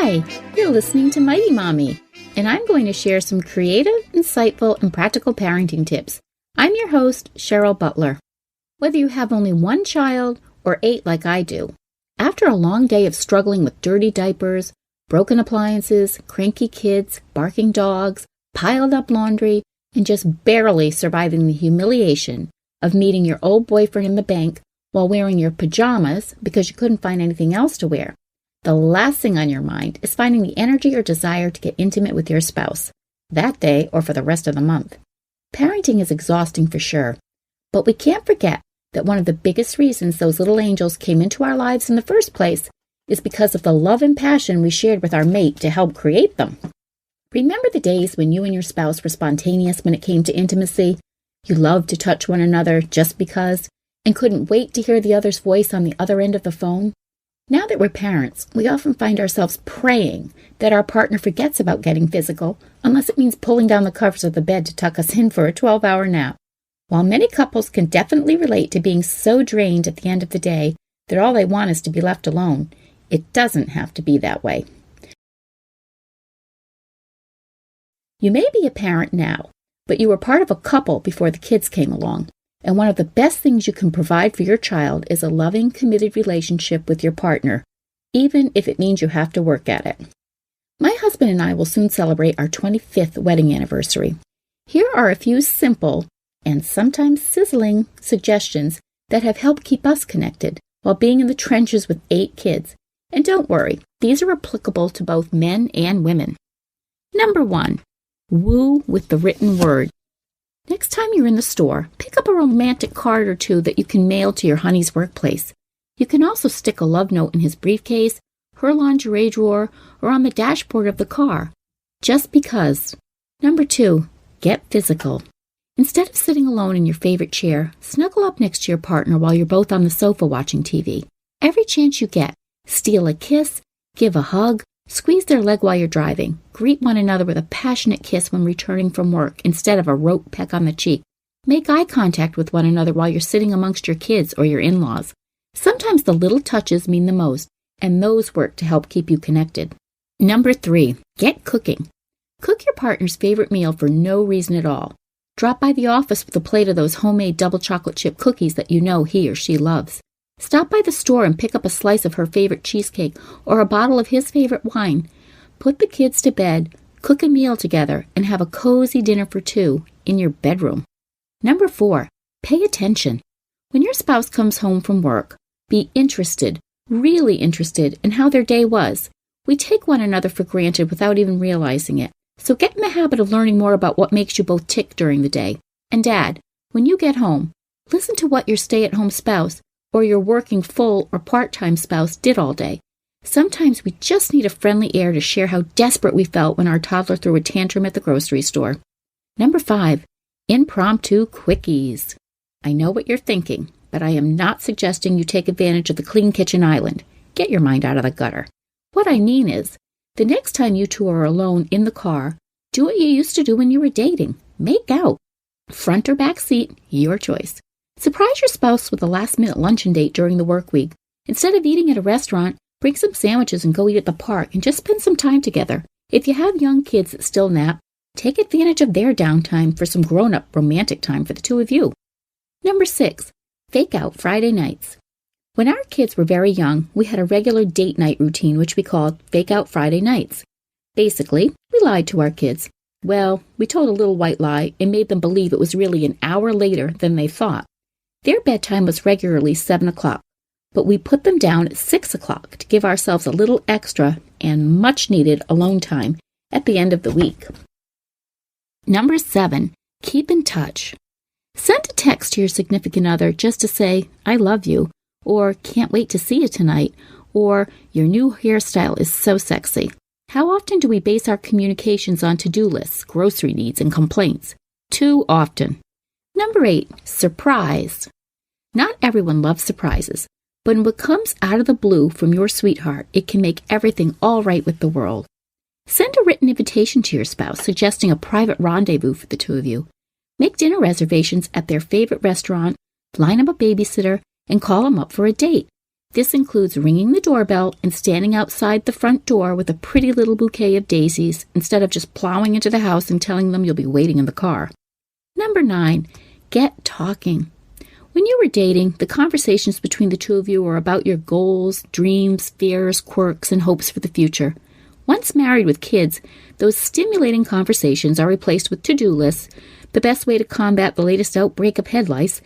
Hi, you're listening to Mighty Mommy, and I'm going to share some creative, insightful, and practical parenting tips. I'm your host, Cheryl Butler. Whether you have only one child or 8 like I do, after a long day of struggling with dirty diapers, broken appliances, cranky kids, barking dogs, piled up laundry, and just barely surviving the humiliation of meeting your old boyfriend in the bank while wearing your pajamas because you couldn't find anything else to wear, the last thing on your mind is finding the energy or desire to get intimate with your spouse, that day or for the rest of the month. Parenting is exhausting for sure, but we can't forget that one of the biggest reasons those little angels came into our lives in the first place is because of the love and passion we shared with our mate to help create them. Remember the days when you and your spouse were spontaneous when it came to intimacy? You loved to touch one another just because, and couldn't wait to hear the other's voice on the other end of the phone? Now that we're parents, we often find ourselves praying that our partner forgets about getting physical, unless it means pulling down the covers of the bed to tuck us in for a 12-hour nap. While many couples can definitely relate to being so drained at the end of the day that all they want is to be left alone, it doesn't have to be that way. You may be a parent now, but you were part of a couple before the kids came along. And one of the best things you can provide for your child is a loving, committed relationship with your partner, even if it means you have to work at it. My husband and I will soon celebrate our 25th wedding anniversary. Here are a few simple, and sometimes sizzling, suggestions that have helped keep us connected while being in the trenches with 8 kids. And don't worry, these are applicable to both men and women. Number 1, woo with the written word. Next time you're in the store, pick up a romantic card or 2 that you can mail to your honey's workplace. You can also stick a love note in his briefcase, her lingerie drawer, or on the dashboard of the car. Just because. Number 2, get physical. Instead of sitting alone in your favorite chair, snuggle up next to your partner while you're both on the sofa watching TV. Every chance you get, steal a kiss, give a hug, squeeze their leg while you're driving. Greet one another with a passionate kiss when returning from work instead of a rote peck on the cheek. Make eye contact with one another while you're sitting amongst your kids or your in-laws. Sometimes the little touches mean the most, and those work to help keep you connected. Number 3, get cooking. Cook your partner's favorite meal for no reason at all. Drop by the office with a plate of those homemade double chocolate chip cookies that you know he or she loves. Stop by the store and pick up a slice of her favorite cheesecake or a bottle of his favorite wine. Put the kids to bed, cook a meal together, and have a cozy dinner for 2 in your bedroom. Number 4, pay attention. When your spouse comes home from work, be interested, really interested in how their day was. We take one another for granted without even realizing it. So get in the habit of learning more about what makes you both tick during the day. And Dad, when you get home, listen to what your stay-at-home spouse or your working full or part-time spouse did all day. Sometimes we just need a friendly ear to share how desperate we felt when our toddler threw a tantrum at the grocery store. Number 5, impromptu quickies. I know what you're thinking, but I am not suggesting you take advantage of the clean kitchen island. Get your mind out of the gutter. What I mean is, the next time you 2 are alone in the car, do what you used to do when you were dating. Make out. Front or back seat, your choice. Surprise your spouse with a last-minute luncheon date during the work week. Instead of eating at a restaurant, bring some sandwiches and go eat at the park and just spend some time together. If you have young kids that still nap, take advantage of their downtime for some grown-up romantic time for the 2 of you. Number 6, fake out Friday nights. When our kids were very young, we had a regular date night routine which we called fake out Friday nights. Basically, we lied to our kids. Well, we told a little white lie and made them believe it was really an hour later than they thought. Their bedtime was regularly 7 o'clock, but we put them down at 6 o'clock to give ourselves a little extra and much-needed alone time at the end of the week. Number 7, keep in touch. Send a text to your significant other just to say, I love you, or can't wait to see you tonight, or your new hairstyle is so sexy. How often do we base our communications on to-do lists, grocery needs, and complaints? Too often. Number 8, surprise. Not everyone loves surprises, but when it comes out of the blue from your sweetheart, it can make everything all right with the world. Send a written invitation to your spouse suggesting a private rendezvous for the 2 of you. Make dinner reservations at their favorite restaurant, line up a babysitter, and call them up for a date. This includes ringing the doorbell and standing outside the front door with a pretty little bouquet of daisies instead of just plowing into the house and telling them you'll be waiting in the car. Number 9, get talking. When you were dating, the conversations between the two of you were about your goals, dreams, fears, quirks, and hopes for the future. Once married with kids, those stimulating conversations are replaced with to-do lists, the best way to combat the latest outbreak of head lice,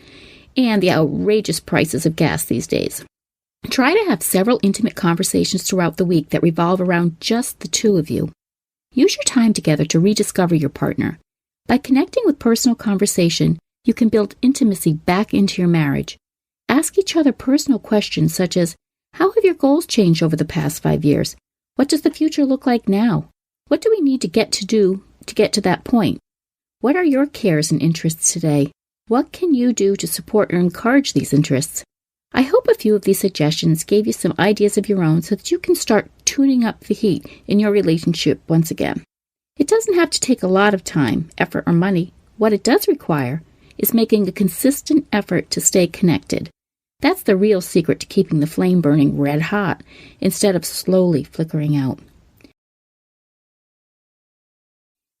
and the outrageous prices of gas these days. Try to have several intimate conversations throughout the week that revolve around just the two of you. Use your time together to rediscover your partner. By connecting with personal conversation, you can build intimacy back into your marriage. Ask each other personal questions such as, how have your goals changed over the past 5 years? What does the future look like now? What do we need to get to that point? What are your cares and interests today? What can you do to support or encourage these interests? I hope a few of these suggestions gave you some ideas of your own so that you can start tuning up the heat in your relationship once again. It doesn't have to take a lot of time, effort, or money. What it does require is making a consistent effort to stay connected. That's the real secret to keeping the flame burning red hot instead of slowly flickering out.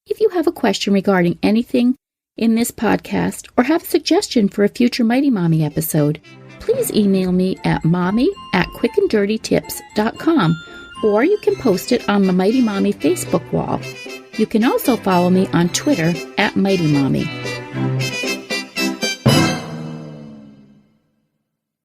If you have a question regarding anything in this podcast or have a suggestion for a future Mighty Mommy episode, please email me at mommy@quickanddirtytips.com, or you can post it on the Mighty Mommy Facebook wall. You can also follow me on Twitter @Mighty Mommy.